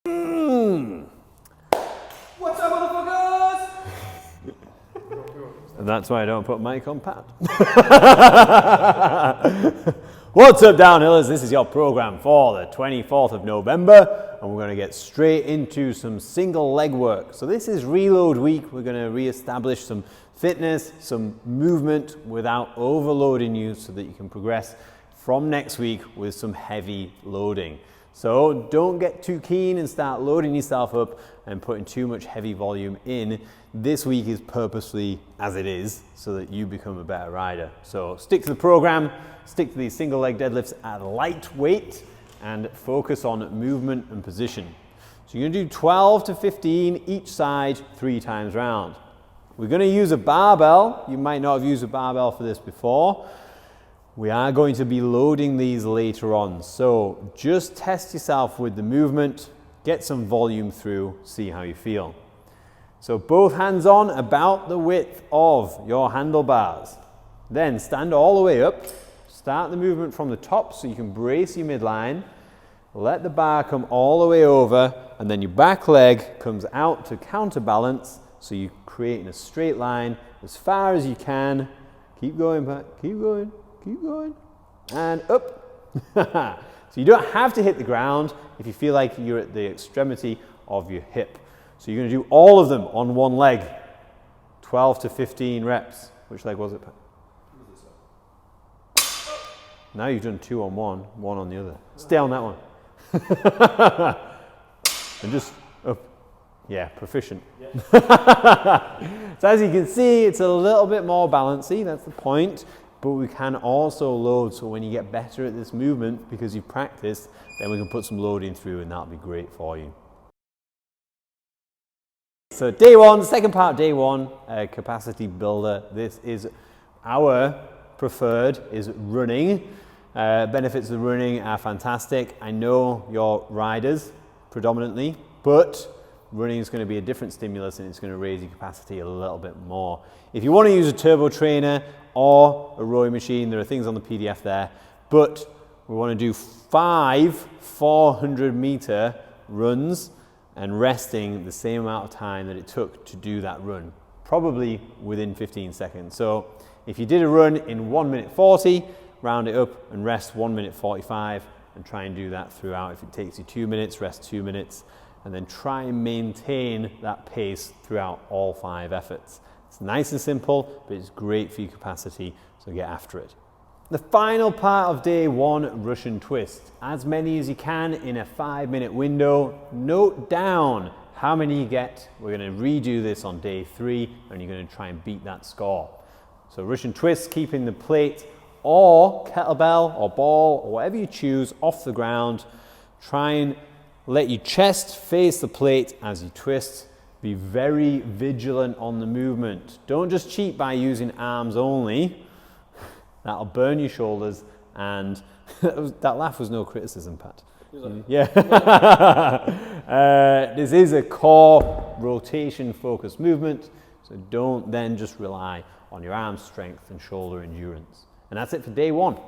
What's up, motherfuckers? And that's why I don't put mic on Pat. What's up, downhillers? This is your program for the 24th of November, and we're going to get straight into some single leg work. So this is reload week. We're going to re-establish some fitness, some movement without overloading you so that you can progress from next week with some heavy loading. So don't get too keen and start loading yourself up and putting too much heavy volume in. This week is purposely as it is so that you become a better rider. So stick to the program, stick to these single leg deadlifts at lightweight and focus on movement and position. So you're gonna do 12 to 15 each side 3 times round. We're gonna use a barbell. You might not have used a barbell for this before. We are going to be loading these later on, so just test yourself with the movement, get some volume through, see how you feel. So both hands on about the width of your handlebars. Then stand all the way up, start the movement from the top so you can brace your midline, let the bar come all the way over, and then your back leg comes out to counterbalance, so you're creating a straight line as far as you can. Keep going, Pat, keep going. Keep going, and up. So you don't have to hit the ground if you feel like you're at the extremity of your hip. So you're going to do all of them on one leg, 12 to 15 reps. Which leg was it, Pat? Now you've done 2 on one, 1 on the other. Stay on that one. And just up. Yeah, proficient. Yeah. So as you can see, it's a little bit more balancy, that's the point. But we can also load, so when you get better at this movement, because you've practiced, then we can put some loading through and that'll be great for you. So day one, second part of day one, capacity builder. This is our preferred, is running. Benefits of running are fantastic. I know you're riders predominantly, but running is going to be a different stimulus and it's going to raise your capacity a little bit more. If you want to use a turbo trainer or a rowing machine, there are things on the PDF there, but we want to do 5 400-meter runs and resting the same amount of time that it took to do that run, probably within 15 seconds. So if you did a run in 1 minute 40, round it up and rest 1 minute 45 and try and do that throughout. If it takes you 2 minutes, rest 2 minutes, and then try and maintain that pace throughout all 5 efforts. It's nice and simple, but it's great for your capacity, so get after it. The final part of day one, Russian twist. As many as you can in a 5-minute window. Note down how many you get. We're going to redo this on day 3, and you're going to try and beat that score. So Russian twist, keeping the plate or kettlebell or ball or whatever you choose off the ground. Try and let your chest face the plate as you twist. Be very vigilant on the movement. Don't just cheat by using arms only. That'll burn your shoulders, and that laugh was no criticism, Pat. Yeah. This is a core rotation focused movement, so don't then just rely on your arm strength and shoulder endurance. And that's it for day one.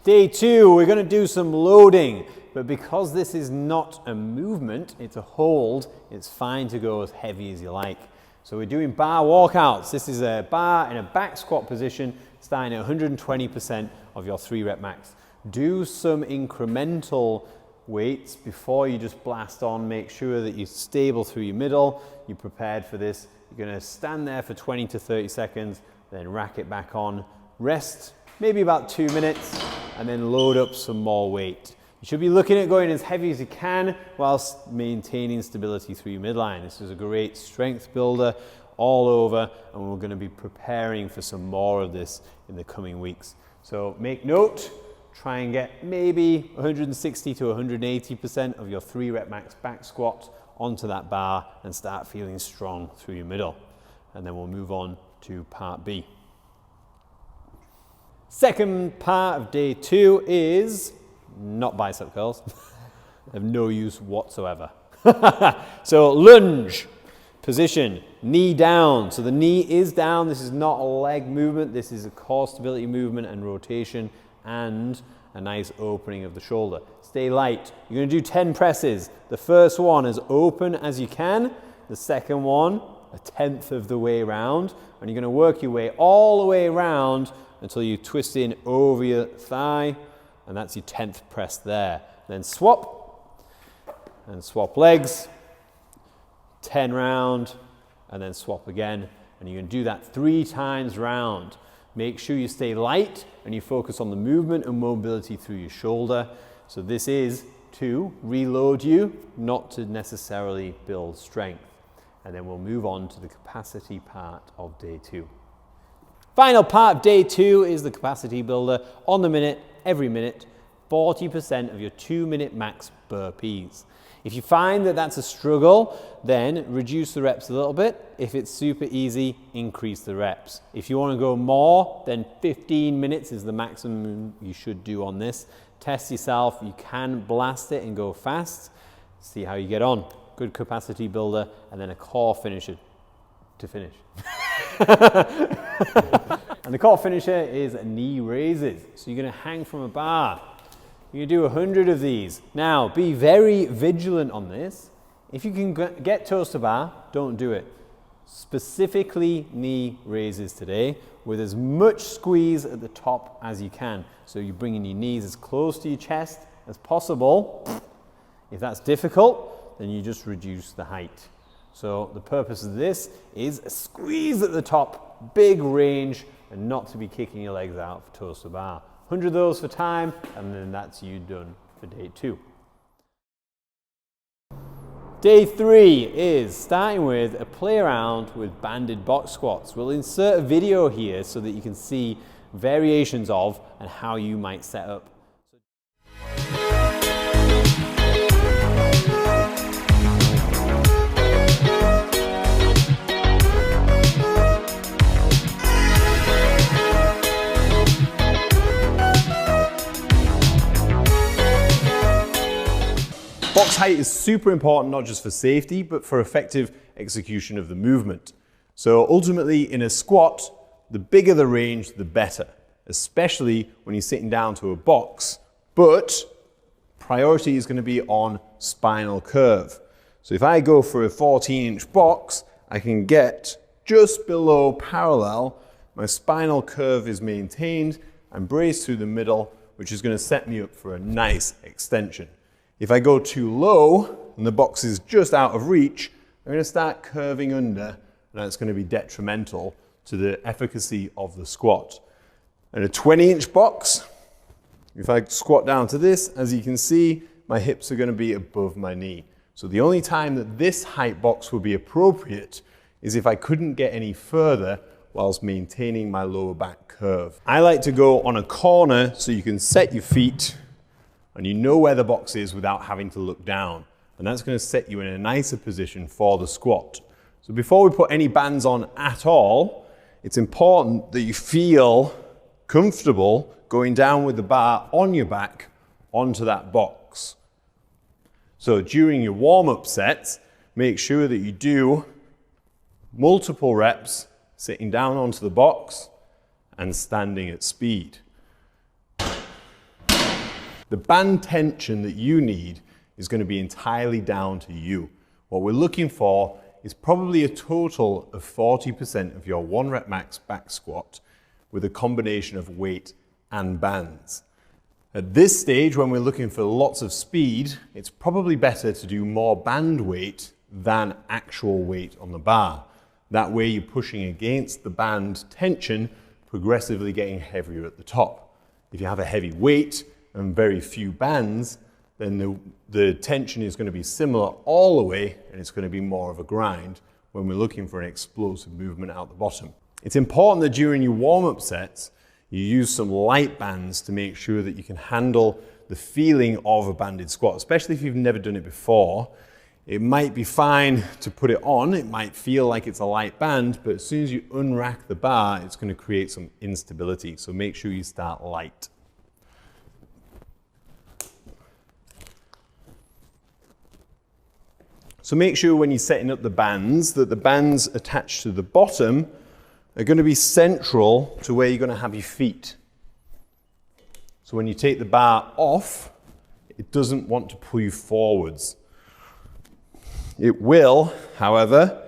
Day 2, we're going to do some loading, but because this is not a movement, it's a hold, it's fine to go as heavy as you like. So we're doing bar walkouts. This is a bar in a back squat position, starting at 120% of your 3 rep max. Do some incremental weights before you just blast on. Make sure that you're stable through your middle, you're prepared for this. You're going to stand there for 20 to 30 seconds, then rack it back on, rest maybe about 2 minutes, and then load up some more weight. You should be looking at going as heavy as you can whilst maintaining stability through your midline. This is a great strength builder all over, and we're going to be preparing for some more of this in the coming weeks. So make note, try and get maybe 160 to 180% of your 3 rep max back squat onto that bar and start feeling strong through your middle. And then we'll move on to part B. Second part of day 2 is not bicep curls. They have no use whatsoever. So lunge position, knee down. So the knee is down. This is not a leg movement. This is a core stability movement and rotation and a nice opening of the shoulder. Stay light. You're going to do 10 presses. The first one as open as you can. The second one, 1/10 of the way around. And you're going to work your way all the way around until you twist in over your thigh. And that's your 10th press there. Then swap. And swap legs. 10 round. And then swap again. And you're going to do that 3 times round. Make sure you stay light and you focus on the movement and mobility through your shoulder. So this is to reload you, not to necessarily build strength. And then we'll move on to the capacity part of day 2. Final part of day 2 is the capacity builder on the minute, every minute, 40% of your 2-minute max burpees. If you find that that's a struggle, then reduce the reps a little bit. If it's super easy, increase the reps. If you want to go more, then 15 minutes is the maximum you should do on this. Test yourself. You can blast it and go fast. See how you get on. Good capacity builder, and then a core finisher to finish. And the core finisher is knee raises. So you're going to hang from a bar. You do 100 of these. Now, be very vigilant on this. If you can get toes to bar, don't do it. Specifically knee raises today with as much squeeze at the top as you can. So you're bringing your knees as close to your chest as possible. If that's difficult, then you just reduce the height. So the purpose of this is a squeeze at the top, big range, and not to be kicking your legs out for toes to bar. 100 of those for time, and then that's you done for day 2. Day 3 is starting with a play around with banded box squats. We'll insert a video here so that you can see variations of and how you might set up. Box height is super important, not just for safety, but for effective execution of the movement. So ultimately, in a squat, the bigger the range, the better, especially when you're sitting down to a box. But priority is going to be on spinal curve. So if I go for a 14-inch box, I can get just below parallel. My spinal curve is maintained. I'm braced through the middle, which is going to set me up for a nice extension. If I go too low and the box is just out of reach, I'm going to start curving under, and that's going to be detrimental to the efficacy of the squat. And a 20-inch box, if I squat down to this, as you can see, my hips are going to be above my knee. So the only time that this height box would be appropriate is if I couldn't get any further whilst maintaining my lower back curve. I like to go on a corner so you can set your feet and you know where the box is without having to look down. And that's going to set you in a nicer position for the squat. So before we put any bands on at all, it's important that you feel comfortable going down with the bar on your back onto that box. So during your warm-up sets, make sure that you do multiple reps sitting down onto the box and standing at speed. The band tension that you need is going to be entirely down to you. What we're looking for is probably a total of 40% of your 1 rep max back squat with a combination of weight and bands. At this stage, when we're looking for lots of speed, it's probably better to do more band weight than actual weight on the bar. That way you're pushing against the band tension, progressively getting heavier at the top. If you have a heavy weight and very few bands, then the tension is going to be similar all the way, and it's going to be more of a grind when we're looking for an explosive movement out the bottom. It's important that during your warm-up sets, you use some light bands to make sure that you can handle the feeling of a banded squat, especially if you've never done it before. It might be fine to put it on, it might feel like it's a light band, but as soon as you unrack the bar, it's going to create some instability, so make sure you start light. So make sure when you're setting up the bands that the bands attached to the bottom are going to be central to where you're going to have your feet. So when you take the bar off, it doesn't want to pull you forwards. It will, however,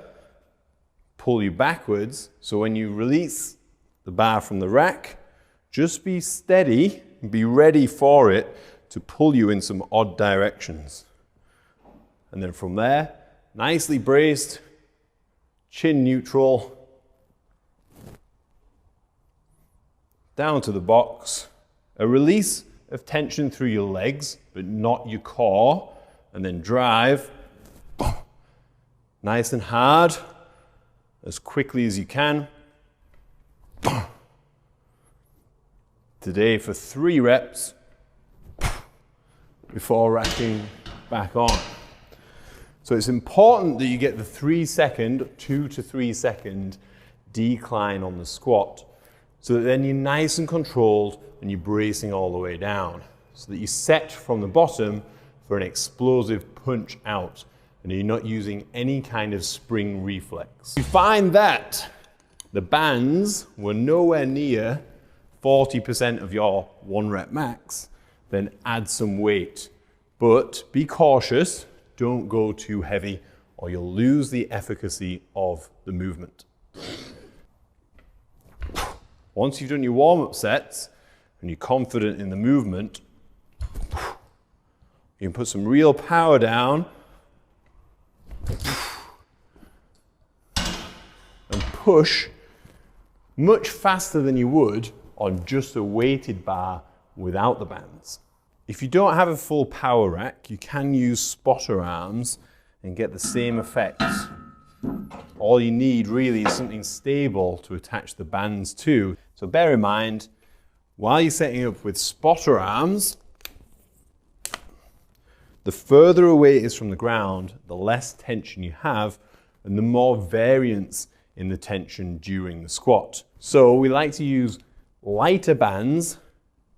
pull you backwards. So when you release the bar from the rack, just be steady, be ready for it to pull you in some odd directions. And then from there, nicely braced, chin neutral, down to the box, a release of tension through your legs, but not your core, and then drive nice and hard, as quickly as you can. Today for 3 reps before racking back on. So it's important that you get the 2 to 3 second decline on the squat, so that then you're nice and controlled and you're bracing all the way down, so that you set from the bottom for an explosive punch out and you're not using any kind of spring reflex. If you find that the bands were nowhere near 40% of your 1 rep max, then add some weight. But be cautious, don't go too heavy or you'll lose the efficacy of the movement. Once you've done your warm-up sets and you're confident in the movement, you can put some real power down and push much faster than you would on just a weighted bar without the bands. If you don't have a full power rack, you can use spotter arms and get the same effects. All you need really is something stable to attach the bands to. So bear in mind, while you're setting up with spotter arms, the further away it is from the ground, the less tension you have and the more variance in the tension during the squat. So we like to use lighter bands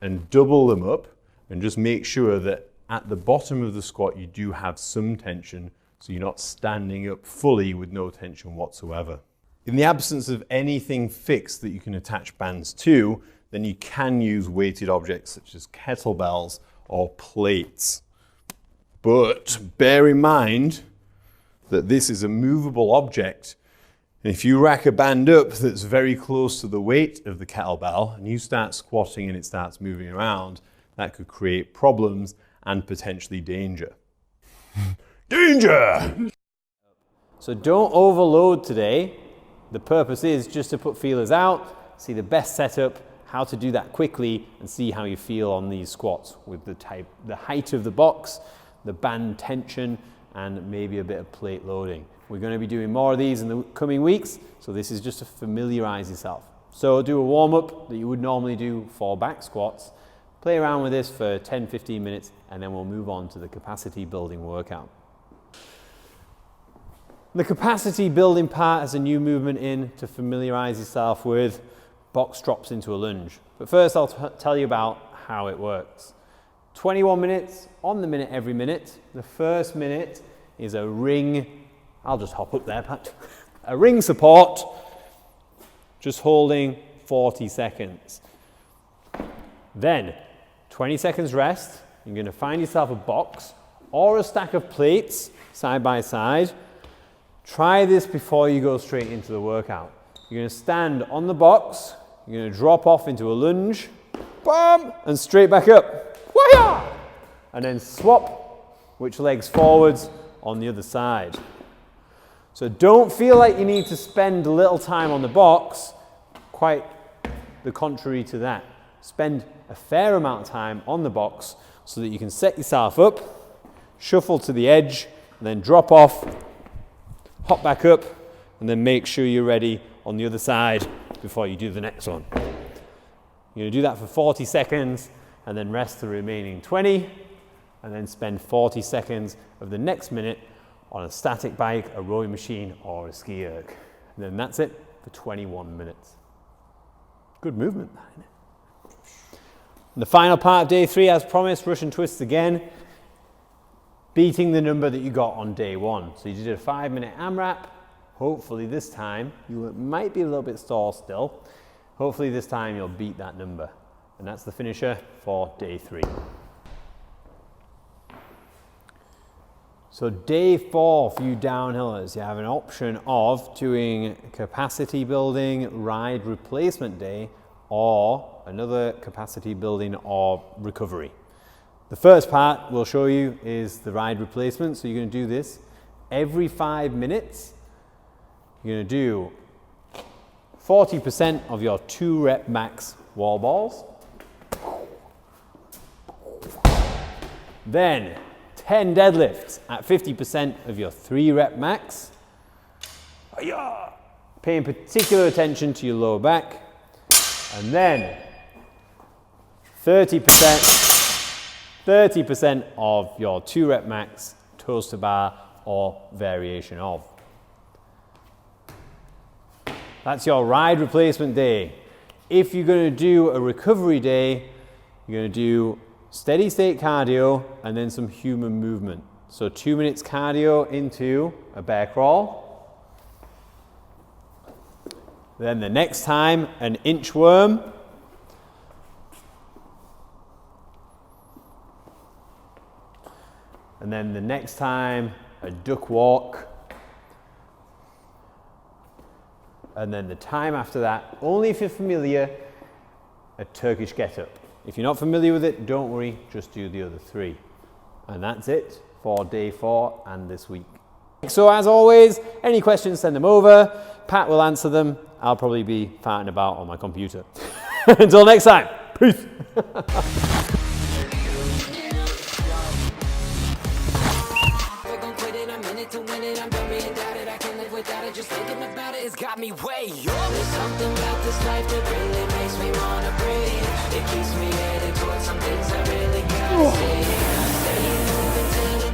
and double them up and just make sure that at the bottom of the squat you do have some tension, so you're not standing up fully with no tension whatsoever. In the absence of anything fixed that you can attach bands to, then you can use weighted objects such as kettlebells or plates. But bear in mind that this is a movable object, and if you rack a band up that's very close to the weight of the kettlebell and you start squatting and it starts moving around, that could create problems and potentially danger. Danger! So don't overload today. The purpose is just to put feelers out, see the best setup, how to do that quickly, and see how you feel on these squats with the height of the box, the band tension, and maybe a bit of plate loading. We're going to be doing more of these in the coming weeks, so this is just to familiarize yourself. So do a warm-up that you would normally do for back squats, play around with this for 10-15 minutes, and then we'll move on to the capacity building workout. The capacity building part has a new movement in to familiarize yourself with box drops into a lunge. But first I'll tell you about how it works. 21 minutes on the minute every minute. The first minute is a ring, I'll just hop up there, Pat. A ring support, just holding 40 seconds. Then 20 seconds rest. You're going to find yourself a box or a stack of plates side by side. Try this before you go straight into the workout. You're going to stand on the box, you're going to drop off into a lunge, bam, and straight back up. Wah-ya! And then swap which legs forwards on the other side. So don't feel like you need to spend a little time on the box, quite the contrary to that. Spend a fair amount of time on the box so that you can set yourself up, shuffle to the edge, and then drop off, hop back up, and then make sure you're ready on the other side before you do the next one. You're going to do that for 40 seconds and then rest the remaining 20 and then spend 40 seconds of the next minute on a static bike, a rowing machine, or a ski erg. And then that's it for 21 minutes. Good movement, that, isn't it? And the final part of day 3, as promised, Russian twists again, beating the number that you got on day 1. So you did a 5-minute AMRAP. Hopefully this time, you might be a little bit sore still. Hopefully this time you'll beat that number. And that's the finisher for day 3. So day 4 for you downhillers, you have an option of doing capacity building, ride replacement day, or another capacity building or recovery. The first part we'll show you is the ride replacement. So you're going to do this every 5 minutes. You're going to do 40% of your 2 rep max wall balls. Then 10 deadlifts at 50% of your 3 rep max. Paying particular attention to your lower back. And then 30% of your 2 rep max toes to bar or variation of. That's your ride replacement day. If you're going to do a recovery day, you're going to do steady state cardio and then some human movement. So 2 minutes cardio into a bear crawl. Then the next time, an inchworm. And then the next time, a duck walk. And then the time after that, only if you're familiar, a Turkish get-up. If you're not familiar with it, don't worry, just do the other 3. And that's it for day 4 and this week. So as always, any questions, send them over. Pat will answer them. I'll probably be farting about on my computer. Until next time, peace. Just thinking about it, it's got me way up. There's something about this life that really makes me wanna breathe. It keeps me headed towards some things I really gotta see. Staying open till the